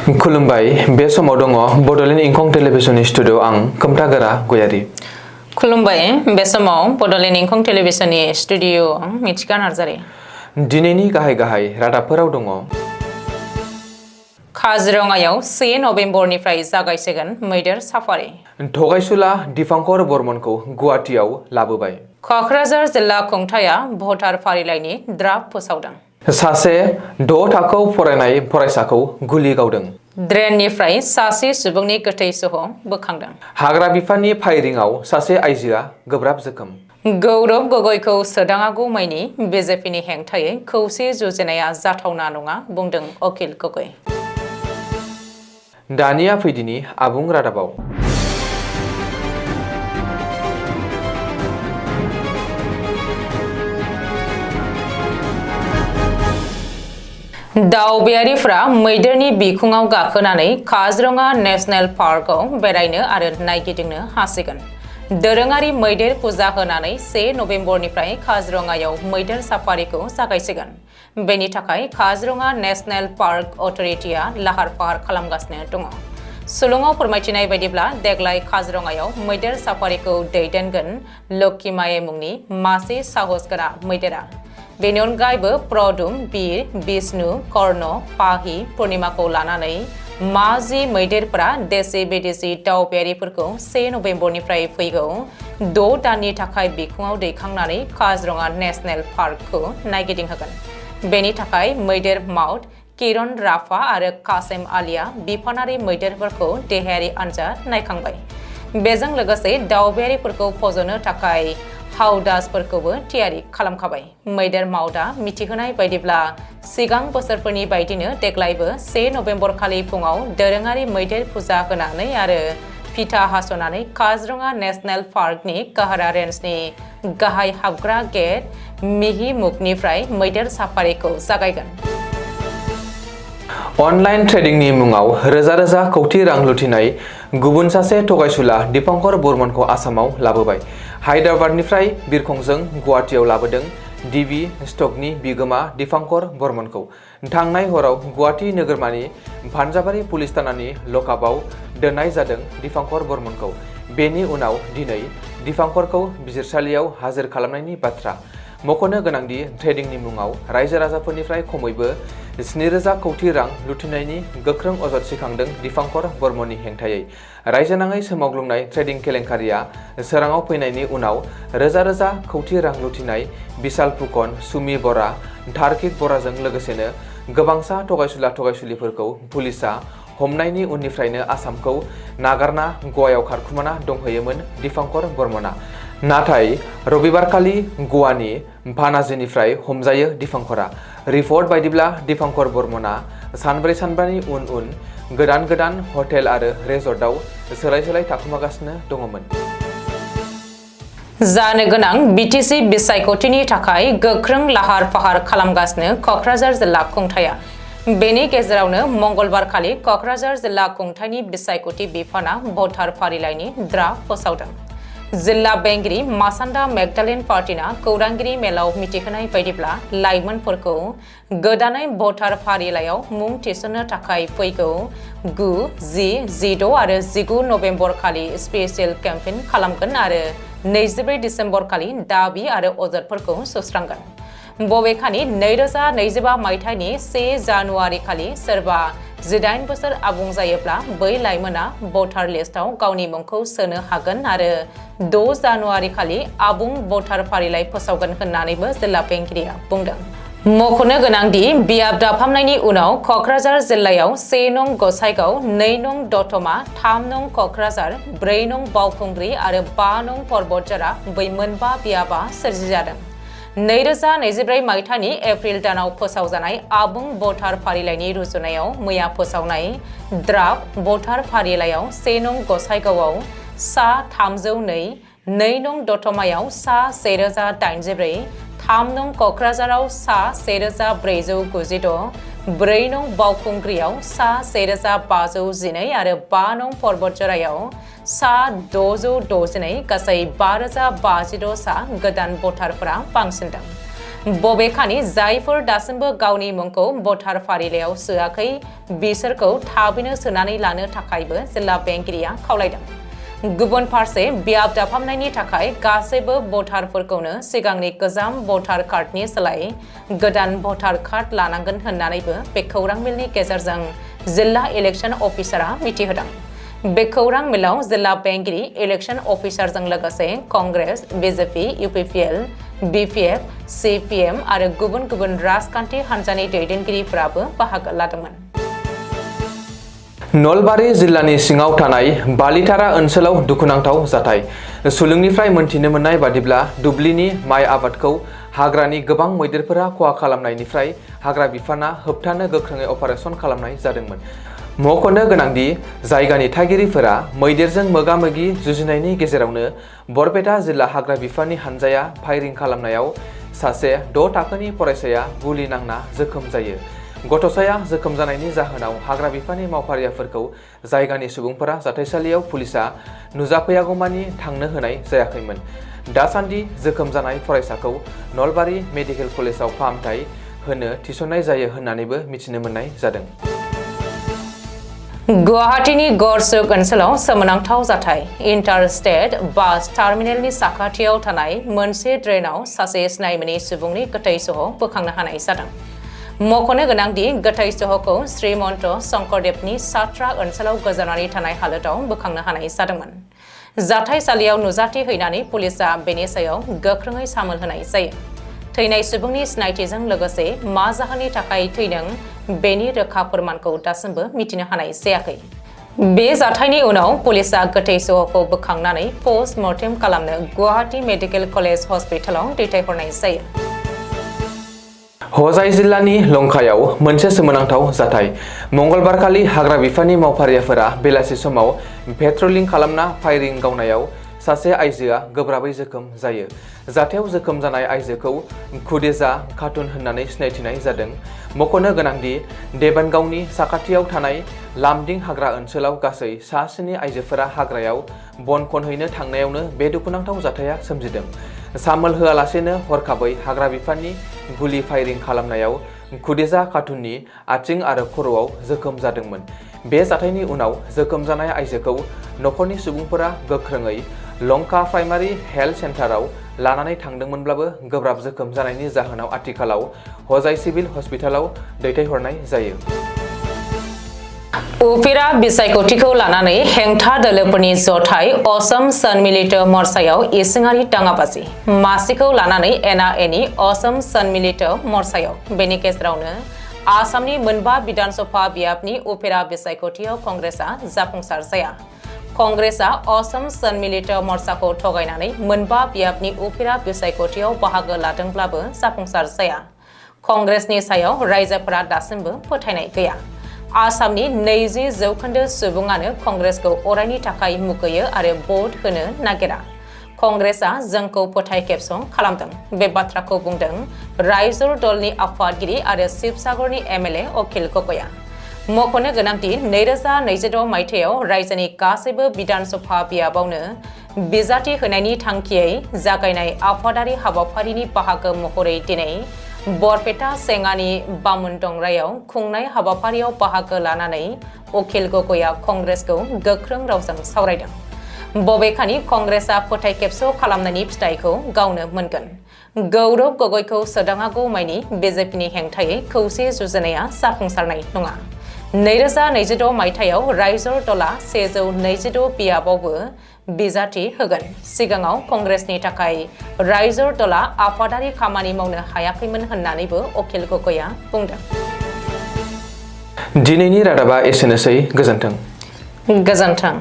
खुलुमबाय बे समाव दङ बडोलेण्ड इंखं टेलिभिजन स्टुडिअ आं खोमथागोरा गयारि। खुलुमबाय बे समाव बडोलेण्ड इंखं टेलिभिजननि स्टुडिअ आं मिथिका नार्जारि। दिनैनि गाहाय रादाबफोराव दङ। काजिरङायाव 1 नभेम्बरनिफ्राय जागायसिगोन मैदेर साफारि। थगायसुला दीपांकर बर्मनखौ गुवाहाटीआव लाबोबाय। क'क्राझार जिल्ला खुंथाया भटार फारिलाइनि ड्राफ्ट फोसावदों। सासे 6 थाखोआव फरायनाय फरायसाखौ गुलि गावदों। ड्रेननिफ्राय सासे सुबुंनि गोथै सह बोखांदों। हाग्रा बिफाननि फायरिंआव सासे आइजोआ गोब्राब जोखोम। गौरव गगैखौ सोदाङागौमानि बिजेपिनि हेंथायै खौसे जुजिनाया जाथावना नङा बुंदों अखिल गगै। दानिया फैदिनि आबुं रादाबाव। दावबायारिफ्रा मैदेरनि बिखुङाव गाखोनानै काजिरङा नेशनेल पार्कआव बेरायनो आरो नायगिदिंनो हासिगोन। दोरोङारि मैदेर फुजा होनानै 1 नभेम्बरनिफ्राय काजिरङायाव मैदेर साफारिखौ जागायसिगोन। बेनि थाखाय काजिरङा नेशनेल पार्क अथरिटिया लाहार फाहार खालामगासिनो दङ। सुलुङाव फोरमायथिनाय बायदिब्ला देग्लाय काजिरङायाव मैदेर साफारिखौ दैदेनगोन लक्ष्मीमाये मुंनि मासे साहसगोरा मैदेरा। बेनि अनगायैबो प्रदुम, बीर, विष्णु, कर्ण, पाहि, पूर्णिमाखौ लानानै 10 मैदेरफोरा देशी विदेशी दावबायारिफोरखौ 1 नभेम्बरनिफ्राय फैगौ 6 दाननि थाखाय बिखुङाव दैखांनानै काजिरङा नेशनेल पार्कखौ नायगिदिंहोगोन। बेनि थाखाय मैदेर माउथ किरण राफा आरो कासेम आलिया बिफानारि मैदेरफोरखौ देहायारि आनजाद नायखांबाय। बेजों लोगोसे दावबायारिफोरखौ फज'नो थाखाय हाउदासफोरखौबो थियारि खालामखाबाय। मैदेर माउथआ मिथिहोनाय बायदिब्ला सिगां बोसोरफोरनि बायदिनो देग्लायबो 1 नभेम्बर खालि फुङाव दोरोङारि मैदेर फुजा होनानै आरो फिथा हास'नानै काजिरङा नेशनेल पार्कनि काहारा रेन्जनि गाहाय हाबग्रा गेट मिहिमुखनिफ्राय मैदेर साफारिखौ जागायगोन। अनलाइन ट्रेडिंनि मुङाव रोजा कौटि रां लुथिनाय गुबुन सासे थगायसुला दीपांकर बर्मनखौ आसामाव लाबोबाय। हायद्राबादनिफ्राय बिरखंजों गुवाहाटीआव लाबोदों डिबी स्टकनि बिगोमा दीपांकर बर्मनखौ। थांनाय हराव गुवाहाटी नोगोरमानि भानजाबारि पुलिस थानानि लकआपआव दोननाय जादों दीपांकर बर्मनखौ। बेनि उनाव दिनै दीपांकरखौ बिजिरसालियाव हाजिर खालामनायनि बाथ्रा। मख'नो गोनांदि ट्रेडिंनि मुङाव रायजो राजाफोरनिफ्राय खमैबो 7,000 कौटि रां लुथिनायनि गोख्रों अजद सिखांदों दीपांकर बर्मननि हेंथायै। रायजोनाङै सोमावग्लुंनाय ट्रेडिं केलेंकारिया सोराङाव फैनायनि उनाव रोजा कौटि रां लुथिनाय बिशाल फुकन, सुमि बरा, धार्किक बराजों लोगोसेनो गोबांसा थगायसुलिफोरखौ पुलिसआ हमनायनि उननिफ्रायनो आसामखौ नागारना गवायाव खारखुमाना दंहैयोमोन दीपांकर बर्मनआ। नाथाय रबिबारखालि गवानि भानाजीनिफ्राय हमजायो दीपांकरा। रिपर्ट बायदिब्ला दीपांकर बर्मनआ सानब्रैनि उन गोदान हटेल आरो रेजर्टआव सोलाय थाखुमागासिनो दङमोन। जानो गोनां बिटिसि बिसायख'थिनि थाखाय गोख्रों लाहार फाहार खालामगासिनो क'क्राझार जिल्ला खुंथाया। बेनि गेजेरावनो मंगलबारखालि क'क्राझार जिल्ला खुंथायनि बिसायख'थि बिफाना भटार फारिलाइनि ड्राफ्ट फोसावदों। जिल्ला बेंगिरि मासान्दा मेगदालिन पार्टिना खौरांगिरि मेलाव मिथिहोनाय बायदिब्ला लाइमोनफोरखौ गोदानै भटार फारिलाइयाव मुं थिसननो थाखाय फैगौ 9, 10, 16 आरो 19 नभेम्बर खालि स्पेसियेल केम्पेइन खालामगोन आरो 24 डिसेम्बर खालि दाबि आरो अजदफोरखौ सुस्रांगोन। बबेखानि 2025 मायथाइनि 1 जानुवारि खालि सोरबा 18 बोसोर आबुं जायोब्ला बै लाइमोना भटार लिस्टआव गावनि मुंखौ सोनो हागोन आरो 6 जानुवारि खालि आबुं भटार फारिलाइ फोसावगोन होननानैबो जिल्ला बेंगिरिया बुंदों। मख'नो गोनांदि बियाब दाफामनायनि उनाव क'क्राझार जिल्लायाव 1 नं गसाइगाव, 2 नं दतमा, 3 नं क'क्राझार, 4 नं बावखुंग्रि आरो 5 नं पर्बतझारा बै मोनबा बियाबा सोरजिजादों। 2024 मायथाइनि एप्रिल दानाव फोसावजानाय आबुं भटार फारिलाइनि रुजुनायाव मैया फोसावनाय ड्राफ्ट भटार फारिलाइयाव 1 नं गसाइगावआव सा 302, 2 नं दतमायाव सा 1084, 3 नं क'क्राझाराव सा 1496, 4 नं बावखुंग्रियाव सा 1512 आरो 5 नं पर्बतझारायाव सा 662 गासै 5056 सा गोदान भटारफोरा बांसिनदों। बबेखानि जायफोर दासिमबो गावनि मुंखौ भटार फारिलाइयाव सोआखै बिसोरखौ थाबैनो सोनानै लानो थाखायबो जिल्ला बेंगिरिया खावलायदों। गुबुन फारसे बियाब दाफामनायनि थाखाय गासैबो भटारफोरखौनो सिगांनि गोजाम भटार कार्डनि सोलाय गोदान भटार कार्ड लानांगोन होननानैबो बे खौरां मेलनि गेजेरजों जिल्ला इलेक्शन अफिसारा मिथिहोदों। बे खौरां मेलाव जिल्ला बेंगिरि इलेक्शन अफिसारजों लोगोसे Congress, BJP, UPPL, BPF, CPM आरो गुबुन गुबुन राजखान्थि हान्जानि दैदेनगिरिफोराबो बाहागो लादोंमोन। नलबारि जिल्लानि सिङाव थानाय बालितारा ओनसोलाव दुखुनांथाव जाथाय। सुलुंनिफ्राय मोनथिनो मोननाय बादिब्ला दुब्लिनि माइ आबादखौ हाग्रानि गोबां मैदेरफोरा खहा खालामनायनिफ्राय हाग्रा बिफाना होबथानो गोख्रोङै अपारेशन खालामनाय जादोंमोन। मख'नो गोनांदि जायगानि थागिरिफोरा मैदेरजों मोगा-मोगि जुजिनायनि गेजेरावनो बरपेटा जिल्ला हाग्रा बिफाननि हानजाया फायरिं खालामनायाव सासे 6 थाखोनि फरायसाया गुलि नांना जोखोम जायो। गथ'साया जोखोम जानायनि जाहोनाव हाग्रा बिफाननि मावफारियाफोरखौ जायगानि सुबुंफोरा जाथायसालियाव पुलिसा नुजाफैयागौमानि थांनो होनाय जायाखैमोन। दासान्दि जोखोम जानाय फरायसाखौ नलबारि मेडिकेल कलेजाव फाहामथाय होनो थिसननाय जायो होननानैबो मिथिनो मोननाय जादों। गुवाहाटीनि गरसुक ओनसोलाव सोमोनांथाव जाथाय। इन्टारस्टेट बास टार्मिनेलनि साखाथियाव थानाय मोनसे ड्रेनाव सासे सिनायमोनै सुबुंनि गोथै सह बोखांनो हानाय जादों। मख'नो गोनांदि गोथै सहखौ श्रीमन्त शंकरदेवनि सात्रा ओनसोलाव गोजावनानै थानाय हालोदाव बोखांनो हानाय जादोंमोन। जाथायसालियाव नुजाथिहैनानै पुलिसा बेनि सायाव गोख्रोङै सामोल होनाय जायो। थैनाय सुबुंनि सिनायथिजों लोगोसे मा जाहोननि थाखाय थैदों बेनि रोखा फोरमानखौ दासिमबो मिथिनो हानाय जायाखै। बे जाथायनि उनाव पुलिसा गोथै सहखौ बोखांनानै पस्ट मर्टेम खालामनो गुवाहाटी मेडिकेल कलेज हस्पिटालाव दैथायहरनाय जायो। हजाइ जिल्लानि लंकायाव मोनसे सोमोनांथाव जाथाय। मंगलबारखालि हाग्रा बिफाननि मावफारियाफोरा बेलासि समाव पेट्रलिं खालामना फायरिं गावनायाव सासे आइजोआ गोब्राबै जोखोम जायो। जाथायाव जोखोम जानाय आइजोखौ खुदेजा खातुन होननानै सिनायथिनाय जादों। मख'नो गोनांदि देबानगावनि साखाथियाव थानाय लामदिं हाग्रा ओनसोलाव गासै 7 आइजोफोरा हाग्रायाव बन खनहैनो थांनायावनो बे दुखुनांथाव जाथाया सोमजिदों। सामोल होआलासेनो हरखाबै हाग्रा बिफाननि गुलि फायरिं खालामनायाव खुदेजा खातुननि आथिं आरो खर'आव जोखोम जादोंमोन। बे जाथायनि उनाव जोखोम जानाय आइजोखौ नखरनि सुबुंफोरा गोख्रोङै लंका प्राइमारि हेल्थ सेन्टाराव लानानै थांदोंमोनब्लाबो गोब्राब जोखोम जानायनि जाहोनाव आथिखालाव हजाइ सिभिल हस्पिटालाव दैथायहरनाय जायो। उफेरा बिसायख'थिखौ लानानै हेंथा दोलोफोरनि जथाय असम सन मिलित मर्चायाव इसिङारि दाङाबाजि। मासिखौ लानानै एना-एनि असम सन मिलित मर्चायाव। बेनि गेजेरावनो आसामनि मोनबा बिधानसभा बियाबनि उफेरा बिसायख'थियाव कंग्रेसआ जाफुंसार जाया। कंग्रेसआ असम सन मिलित मर्चाखौ थगायनानै मोनबा बियाबनि उफेरा बिसायख'थियाव बाहागो लादोंब्लाबो जाफुंसार जाया। कंग्रेसनि सायाव रायजोफोरा दासिमबो फोथायनाय गैया। आसामनि 20% सुबुङानो कंग्रेसखौ अरायनि थाखाय मुगैयो आरो भट होनो नागिरा। कंग्रेसआ जोंखौ फोथायखेबस' खालामदों। बे बाथ्राखौ बुंदों रायजोर दलनि आफादगिरि आरो शिबसागरनि एमएलए अखिल गगैआ। मख'नो गोनांदि 2026 मायथाइयाव रायजोनि गासैबो बिधानसभा बियाबावनो बिजाथि होनायनि थांखियै जागायनाय आफादारि हाबाफारिनि बाहागो महरै दिनै बरपेटा सेङानि बामुनदंरायाव खुंनाय हाबाफारियाव बाहागो लानानै अखिल गगैआ कंग्रेसखौ गोख्रों रावजों सावरायदों। बबेखानि कंग्रेसआ फोथायखेबस' खालामनायनि फिथाइखौ गावनो मोनगोन। गौरव गगैखौ सोदाङागौमानि बिजेपिनि हेंथायै खौसे जुजिनाया जाफुंसारनाय नङा। 2026 मायथाइयाव रायजोर दलआ 126 बियाबावबो बिजाथि होगोन। सिगाङाव कंग्रेसनि थाखाय रायजोर दलआ आफादारि खामानि मावनो हायाखैमोन होननानैबो अखिल गगैआ बुंदों। दिनैनि रादाबा एसेनोसै। गोजोन्थों। गोजोन्थों।